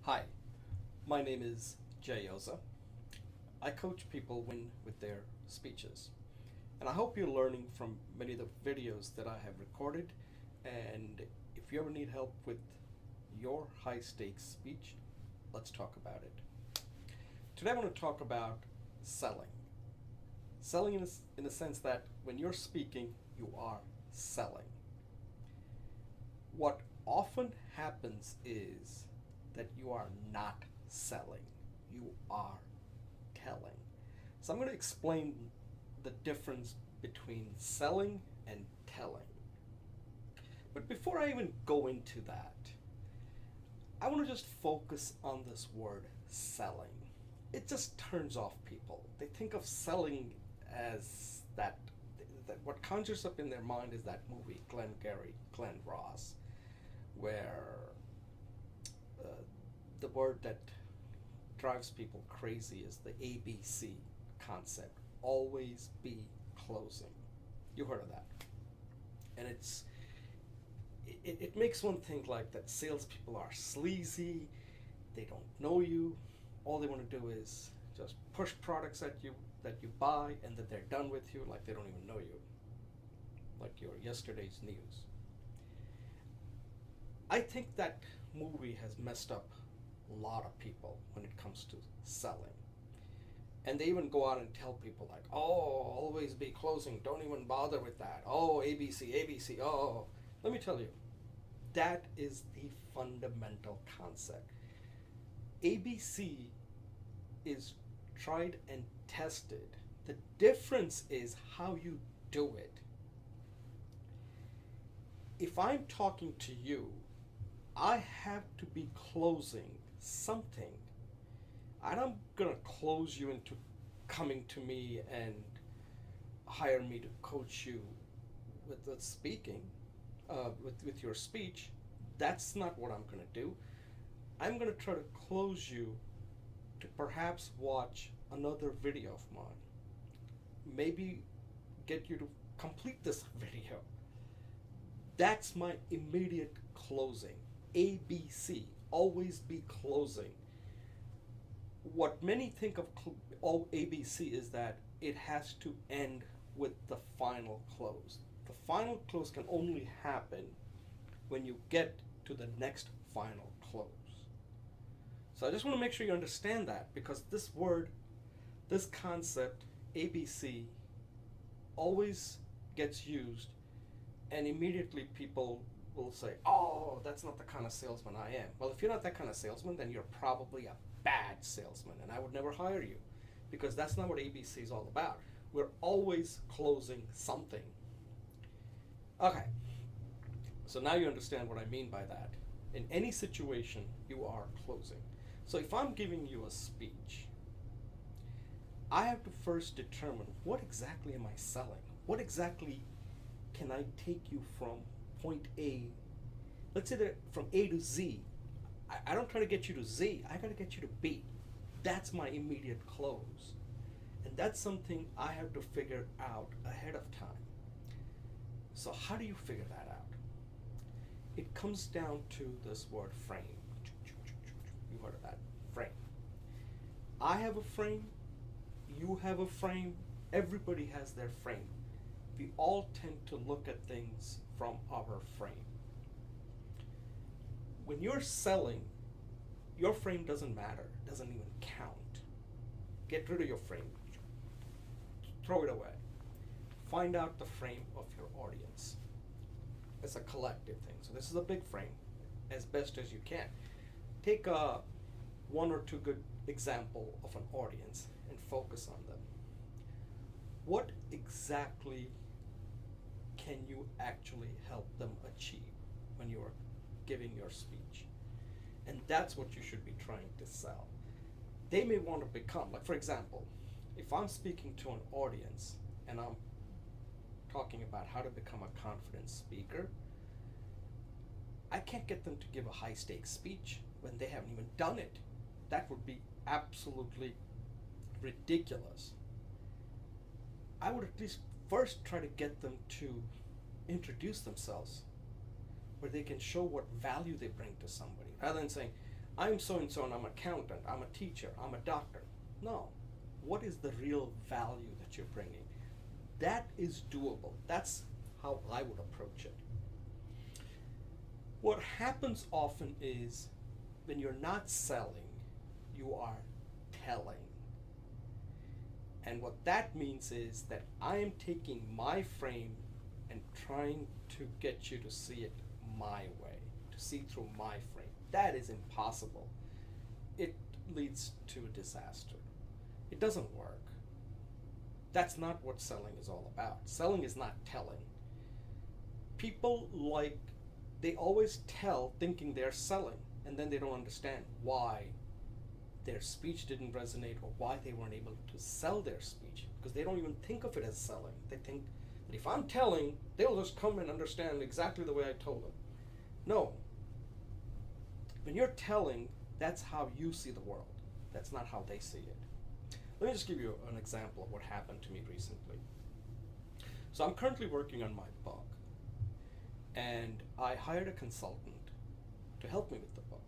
Hi, my name is Jay Oza. I coach people win with their speeches. And I hope you're learning from many of the videos that I have recorded. And if you ever need help with your high stakes speech, let's talk about it. Today I want to talk about selling. Selling in the sense that when you're speaking, you are selling. What often happens is that you are not selling, you are telling. So I'm going to explain the difference between selling and telling. But before I even go into that, I want to just focus on this word selling. It just turns off people. They think of selling as that what conjures up in their mind is that movie Glengarry, Glen Ross, where uh, the word that drives people crazy is the ABC concept. Always be closing. You heard of that. And it makes one think like that salespeople are sleazy, they don't know you. All they want to do is just push products at you that you buy and that they're done with you like they don't even know you. Like your yesterday's news. I think that movie has messed up a lot of people when it comes to selling. And they even go out and tell people like, "Oh, always be closing. Don't even bother with that. Oh, ABC, ABC. Oh." Let me tell you, that is the fundamental concept. ABC is tried and tested. The difference is how you do it. If I'm talking to you, I have to be closing something. I'm not gonna close you into coming to me and hire me to coach you with the speaking, with your speech. That's not what I'm gonna do. I'm gonna try to close you to perhaps watch another video of mine. Maybe get you to complete this video. That's my immediate closing. ABC. Always be closing. What many think of all ABC is that it has to end with the final close. The final close can only happen when you get to the next final close. So I just want to make sure you understand that because this word, this concept, ABC, always gets used, and immediately people will say, "Oh, that's not the kind of salesman I am." Well, if you're not that kind of salesman, then you're probably a bad salesman, and I would never hire you because that's not what ABC is all about. We're always closing something. Okay, so now you understand what I mean by that. In any situation, you are closing. So if I'm giving you a speech, I have to first determine what exactly am I selling? What exactly can I take you from point A? Let's say that from A to Z. I don't try to get you to Z, I gotta get you to B. That's my immediate close. And that's something I have to figure out ahead of time. So, how do you figure that out? It comes down to this word frame. You heard of that? Frame. I have a frame, you have a frame, everybody has their frame. We all tend to look at things from our frame. When you're selling, your frame doesn't matter, doesn't even count. Get rid of your frame, throw it away. Find out the frame of your audience. It's a collective thing. So this is a big frame, as best as you can. Take one or two good example of an audience and focus on them. What exactly can you actually help them achieve when you are giving your speech? And that's what you should be trying to sell. They may want to become, like for example, if I'm speaking to an audience and I'm talking about how to become a confident speaker, I can't get them to give a high stakes speech when they haven't even done it. That would be absolutely ridiculous. I would at least first try to get them to introduce themselves where they can show what value they bring to somebody rather than saying, I'm so and so and I'm an accountant, I'm a teacher, I'm a doctor. No. What is the real value that you're bringing? That is doable. That's how I would approach it. What happens often is when you're not selling, you are telling. And what that means is that I am taking my frame and trying to get you to see it my way, to see through my frame. That is impossible. It leads to a disaster. It doesn't work. That's not what selling is all about. Selling is not telling. People they always tell thinking they're selling, and then they don't understand why their speech didn't resonate or why they weren't able to sell their speech, because they don't even think of it as selling. They think that if I'm telling, they'll just come and understand exactly the way I told them. No. When you're telling, that's how you see the world. That's not how they see it. Let me just give you an example of what happened to me recently. So I'm currently working on my book, and I hired a consultant to help me with the book.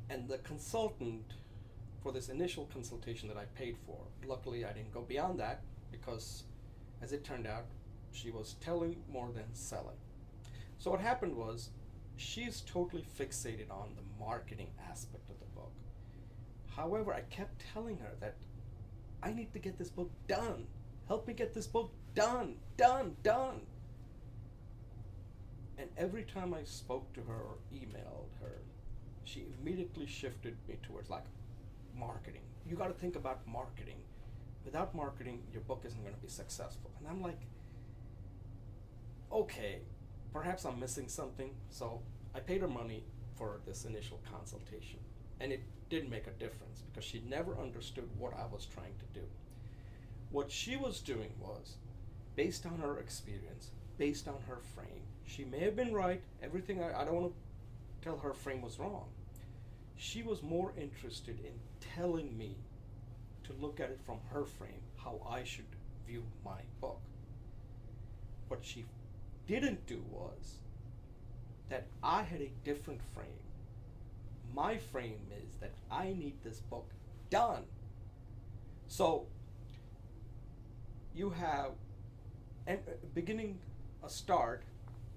And the consultant, for this initial consultation that I paid for, luckily I didn't go beyond that because, as it turned out, she was telling more than selling. So what happened was, she's totally fixated on the marketing aspect of the book. However, I kept telling her that I need to get this book done. Help me get this book done. And every time I spoke to her or emailed her, she immediately shifted me towards marketing. You got to think about marketing. Without marketing, your book isn't going to be successful. And I'm like, okay, perhaps I'm missing something. So I paid her money for this initial consultation. And it didn't make a difference because she never understood what I was trying to do. What she was doing was, based on her experience, based on her frame, she may have been right. Everything, I don't want to tell her frame was wrong. She was more interested in telling me to look at it from her frame, how I should view my book. What she didn't do was that I had a different frame. My frame is that I need this book done. So you have a beginning, a start,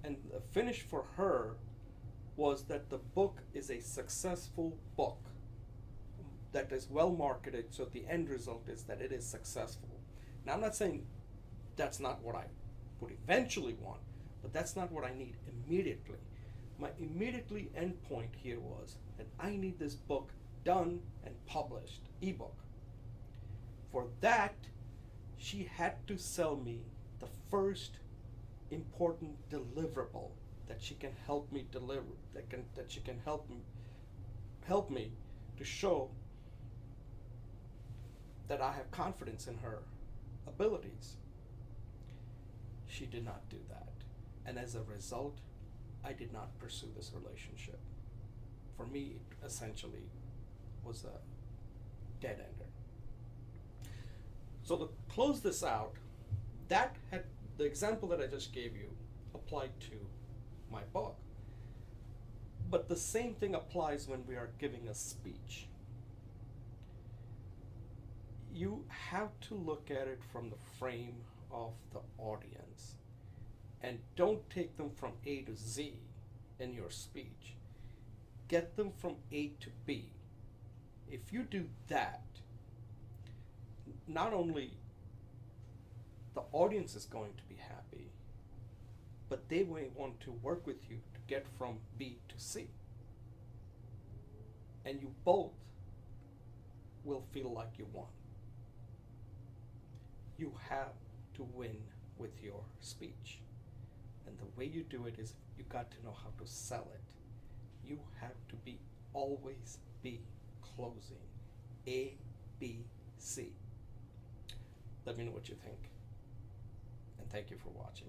and a finish for her was that the book is a successful book that is well marketed, so the end result is that it is successful. Now, I'm not saying that's not what I would eventually want, but that's not what I need immediately. My immediately end point here was that I need this book done and published, ebook. For that, she had to sell me the first important deliverable that she can help me deliver, that she can help me to show that I have confidence in her abilities. She did not do that. And as a result, I did not pursue this relationship. For me, it essentially was a dead ender. So to close this out, the example that I just gave you applied to my book. But the same thing applies when we are giving a speech. You have to look at it from the frame of the audience, and don't take them from A to Z in your speech. Get them from A to B. If you do that, not only the audience is going to be happy, but they may want to work with you to get from B to C. And you both will feel like you won. You have to win with your speech. And the way you do it is you got to know how to sell it. You have to always be closing. A, B, C. Let me know what you think. And thank you for watching.